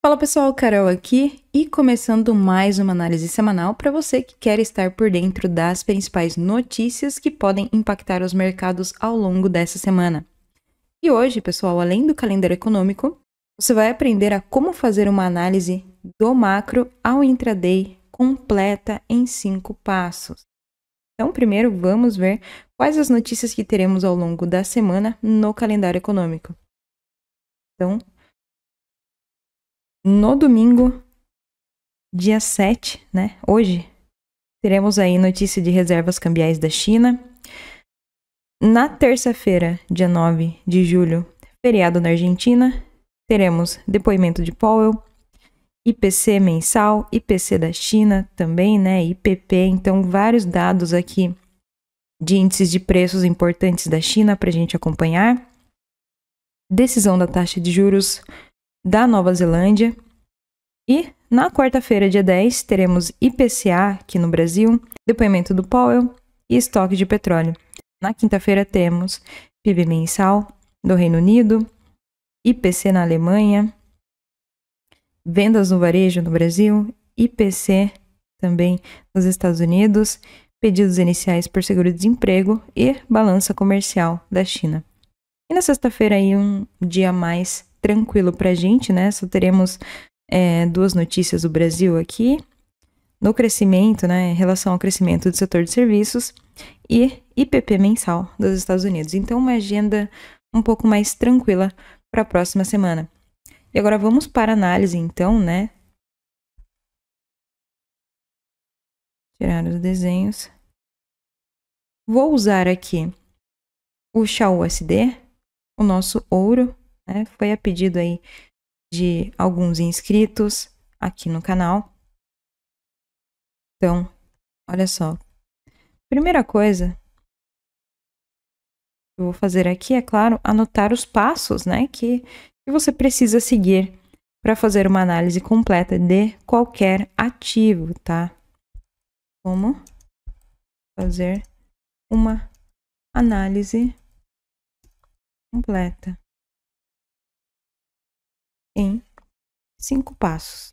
Fala pessoal, Carol aqui e começando mais uma análise semanal para você que quer estar por dentro das principais notícias que podem impactar os mercados ao longo dessa semana. E hoje, pessoal, além do calendário econômico, você vai aprender a como fazer uma análise do macro ao intraday completa em 5 passos. Então, primeiro vamos ver quais as notícias que teremos ao longo da semana no calendário econômico. Então, no domingo, dia 7, né? Hoje, teremos aí notícia de reservas cambiais da China. Na terça-feira, dia 9 de julho, feriado na Argentina, teremos depoimento de Powell, IPC mensal, IPC da China também, né? IPP, então vários dados aqui de índices de preços importantes da China para a gente acompanhar. Decisão da taxa de juros da Nova Zelândia. E na quarta-feira, dia 10, teremos IPCA aqui no Brasil, depoimento do Powell e estoque de petróleo. Na quinta-feira temos PIB mensal do Reino Unido, IPC na Alemanha, vendas no varejo no Brasil, IPC também nos Estados Unidos, pedidos iniciais por seguro-desemprego e balança comercial da China. E na sexta-feira aí um dia mais tranquilo pra gente, né? Só teremos duas notícias do Brasil aqui, no crescimento, né, em relação ao crescimento do setor de serviços e IPP mensal dos Estados Unidos. Então, uma agenda um pouco mais tranquila para a próxima semana. E agora vamos para a análise, então, né? Tirar os desenhos. Vou usar aqui o XAUSD, o nosso ouro, né? Foi a pedido aí de alguns inscritos aqui no canal. Então, olha só. Primeira coisa que eu vou fazer aqui, é claro, anotar os passos, né, que você precisa seguir para fazer uma análise completa de qualquer ativo, tá? Como fazer uma análise completa em 5 passos.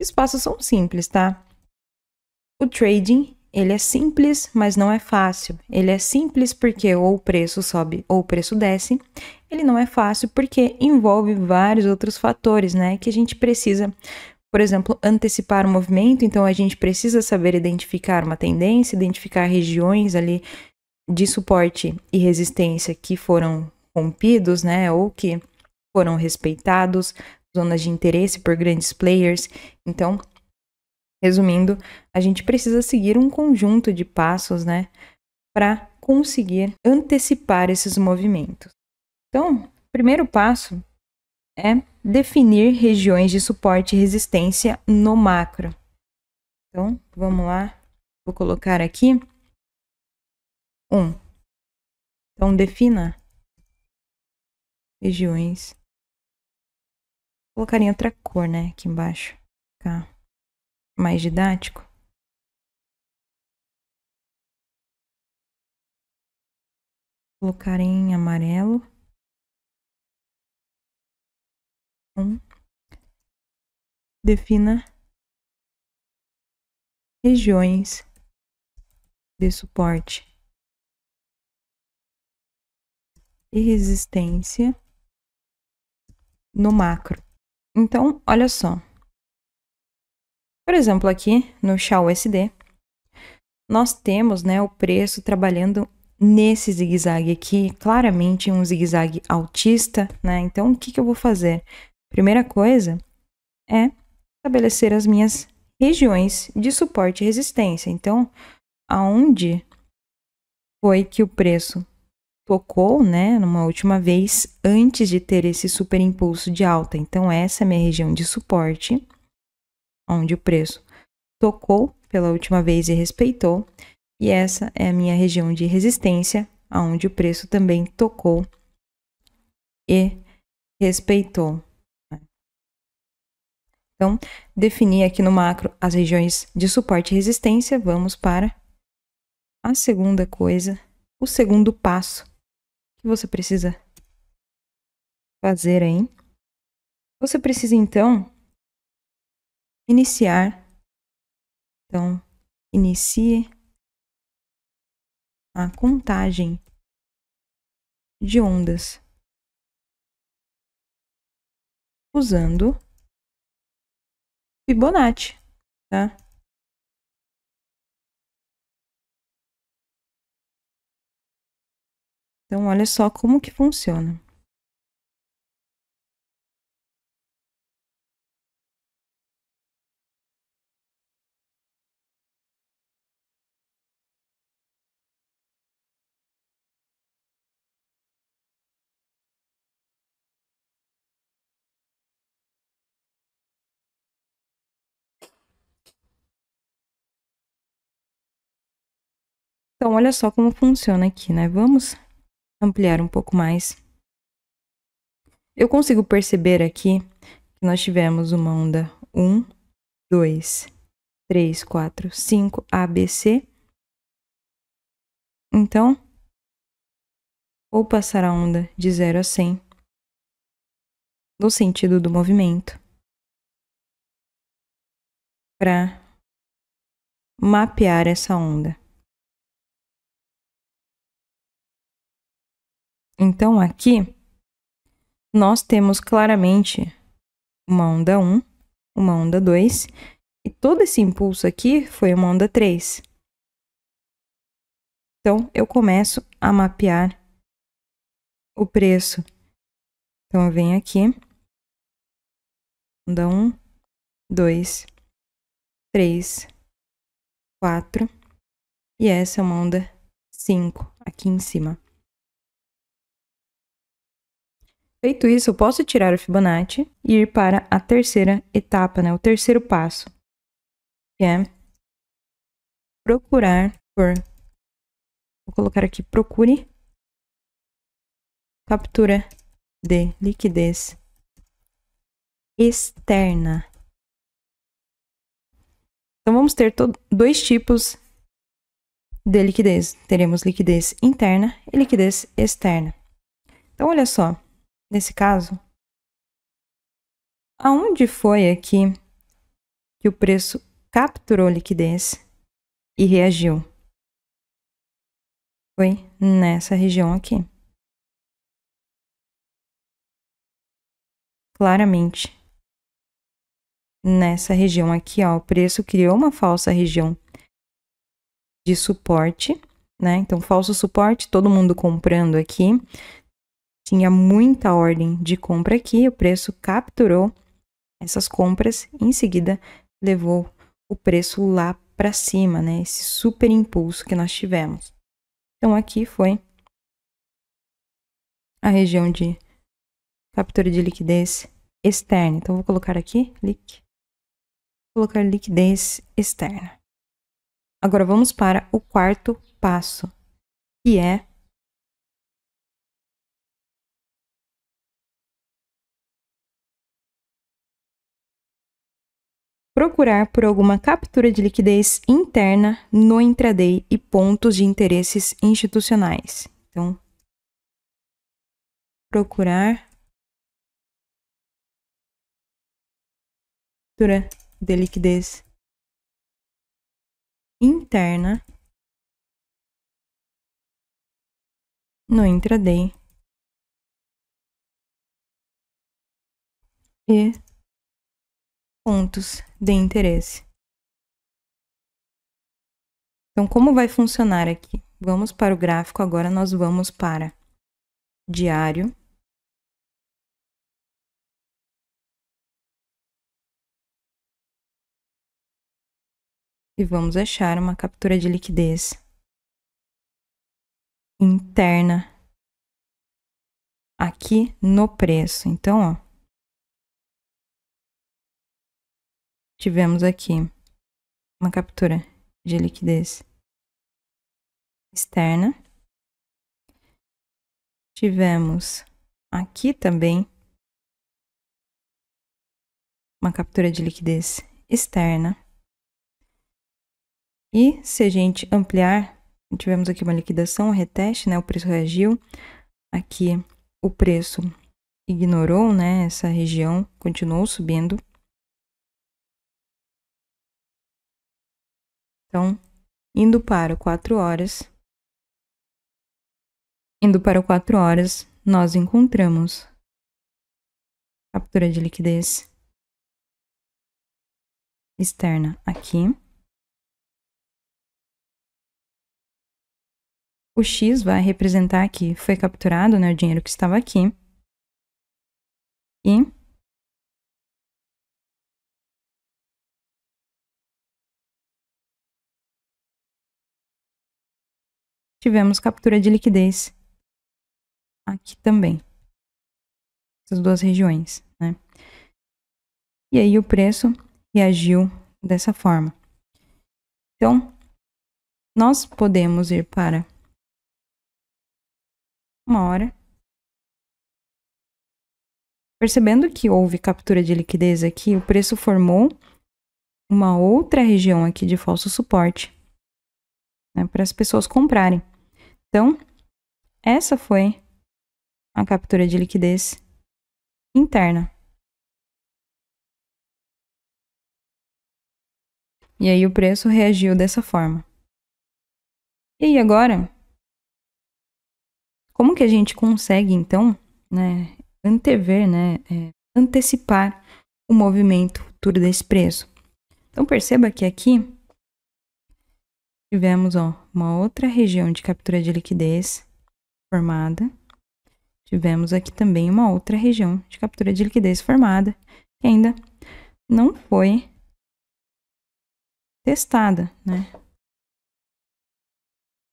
Os passos são simples, tá? O trading, ele é simples, mas não é fácil. Ele é simples porque ou o preço sobe ou o preço desce. Ele não é fácil porque envolve vários outros fatores, né? Que a gente precisa, por exemplo, antecipar o movimento. Então, a gente precisa saber identificar uma tendência, identificar regiões ali de suporte e resistência que foram rompidos, né? Ou que foram respeitados, zonas de interesse por grandes players. Então, resumindo, a gente precisa seguir um conjunto de passos, né, para conseguir antecipar esses movimentos. Então, o primeiro passo é definir regiões de suporte e resistência no macro. Então, vamos lá. Vou colocar aqui 1. Então, defina regiões. Vou colocar em outra cor, né, aqui embaixo. Ficar mais didático. Colocar em amarelo. 1. Defina regiões de suporte e resistência no macro. Então, olha só. Por exemplo, aqui no XAUSD, nós temos, né, o preço trabalhando nesse zigue-zague aqui, claramente um zigue-zague altista, né? Então, o que eu vou fazer? Primeira coisa é estabelecer as minhas regiões de suporte e resistência. Então, aonde foi que o preço tocou, né, numa última vez, antes de ter esse super impulso de alta. Então, essa é a minha região de suporte, onde o preço tocou pela última vez e respeitou. E essa é a minha região de resistência, onde o preço também tocou e respeitou. Então, definir aqui no macro as regiões de suporte e resistência. Vamos para a segunda coisa, o segundo passo que você precisa fazer aí. Você precisa, então, iniciar. Então, inicie a contagem de ondas usando Fibonacci, tá? Então, olha só como que funciona. Então, olha só como funciona aqui, né? Vamos ampliar um pouco mais. Eu consigo perceber aqui que nós tivemos uma onda 1, 2, 3, 4, 5, ABC. Então, vou passar a onda de 0 a 100 no sentido do movimento para mapear essa onda. Então, aqui, nós temos claramente uma onda 1, uma onda 2, e todo esse impulso aqui foi uma onda 3. Então, eu começo a mapear o preço. Então, eu venho aqui, onda 1, 2, 3, 4, e essa é uma onda 5, aqui em cima. Feito isso, eu posso tirar o Fibonacci e ir para a terceira etapa, né? O terceiro passo, que é procurar por... Vou colocar aqui, procure captura de liquidez externa. Então, vamos ter dois tipos de liquidez. Teremos liquidez interna e liquidez externa. Então, olha só, nesse caso, aonde foi aqui que o preço capturou liquidez e reagiu? Foi nessa região aqui. Claramente, nessa região aqui, ó, o preço criou uma falsa região de suporte, né? Então, falso suporte, todo mundo comprando aqui. Tinha muita ordem de compra aqui, o preço capturou essas compras, em seguida levou o preço lá para cima, né? Esse super impulso que nós tivemos. Então, aqui foi a região de captura de liquidez externa. Então, vou colocar aqui, vou colocar liquidez externa. Agora, vamos para o quarto passo, que é procurar por alguma captura de liquidez interna no intraday e pontos de interesses institucionais. Então, procurar captura de liquidez interna no intraday e pontos de interesse. Então, como vai funcionar aqui? Vamos para o gráfico, agora nós vamos para diário. E vamos achar uma captura de liquidez interna aqui no preço. Então, ó, tivemos aqui uma captura de liquidez externa. Tivemos aqui também uma captura de liquidez externa. E se a gente ampliar, tivemos aqui uma liquidação, um reteste, né? O preço reagiu. Aqui o preço ignorou, né, essa região, continuou subindo. Então, indo para o 4 horas, nós encontramos captura de liquidez externa aqui. O X vai representar que foi capturado, né, o dinheiro que estava aqui. E tivemos captura de liquidez aqui também. Essas duas regiões, né? E aí o preço reagiu dessa forma. Então, nós podemos ir para 1 hora. Percebendo que houve captura de liquidez aqui, o preço formou uma outra região aqui de falso suporte, né, para as pessoas comprarem. Então, essa foi a captura de liquidez interna. E aí o preço reagiu dessa forma. E aí agora, como que a gente consegue então, né, antever, né, antecipar o movimento futuro desse preço? Então perceba que aqui tivemos, ó, uma outra região de captura de liquidez formada. Tivemos aqui também uma outra região de captura de liquidez formada, que ainda não foi testada, né?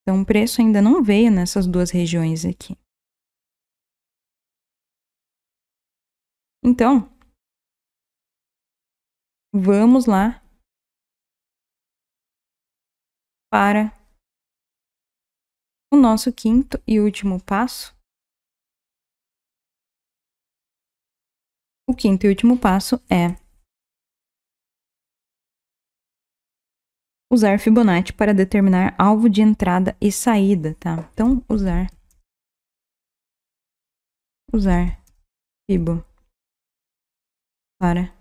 Então, o preço ainda não veio nessas duas regiões aqui. Então, vamos lá para o nosso quinto e último passo. O quinto e último passo é usar Fibonacci para determinar alvo de entrada e saída, tá? Então, usar Fibo para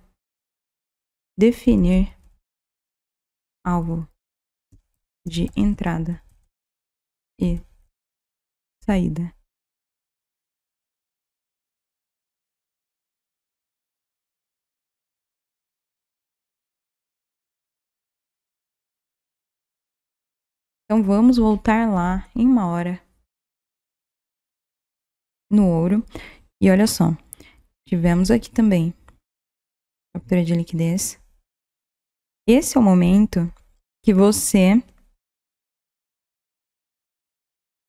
definir alvo de entrada e saída. Então, vamos voltar lá em 1 hora no ouro. E olha só, tivemos aqui também captura de liquidez. Esse é o momento que você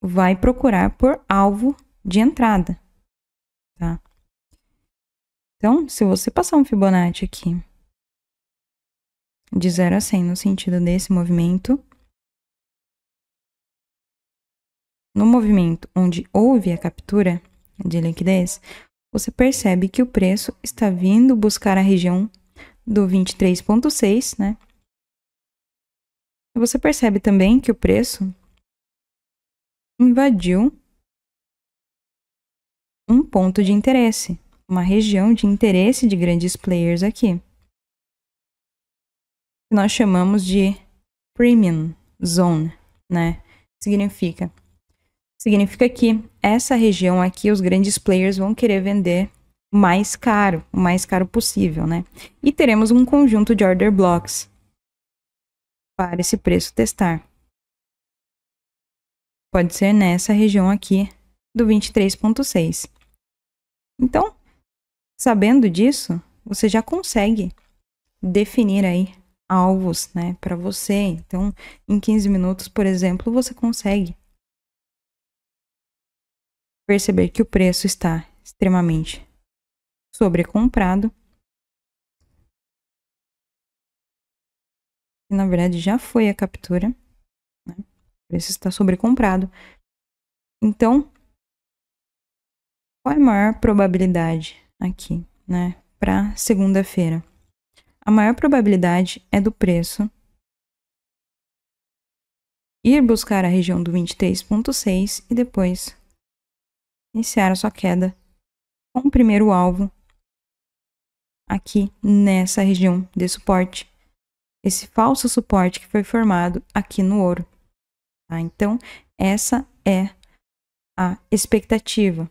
vai procurar por alvo de entrada, tá? Então, se você passar um Fibonacci aqui de 0 a 100 no sentido desse movimento, no movimento onde houve a captura de liquidez, você percebe que o preço está vindo buscar a região do 23,6, né? E você percebe também que o preço invadiu um ponto de interesse, uma região de interesse de grandes players aqui, que nós chamamos de Premium Zone, né? Significa que essa região aqui, os grandes players vão querer vender mais caro, o mais caro possível, né? E teremos um conjunto de order blocks para esse preço testar. Pode ser nessa região aqui do 23,6. Então, sabendo disso, você já consegue definir aí alvos, né, para você. Então, em 15 minutos, por exemplo, você consegue perceber que o preço está extremamente sobrecomprado. E, na verdade, já foi a captura, né? O preço está sobrecomprado. Então, qual é a maior probabilidade aqui, né, para segunda-feira? A maior probabilidade é do preço ir buscar a região do 23,6 e depois iniciar a sua queda com o primeiro alvo aqui nessa região de suporte. Esse falso suporte que foi formado aqui no ouro. Tá? Então, essa é a expectativa.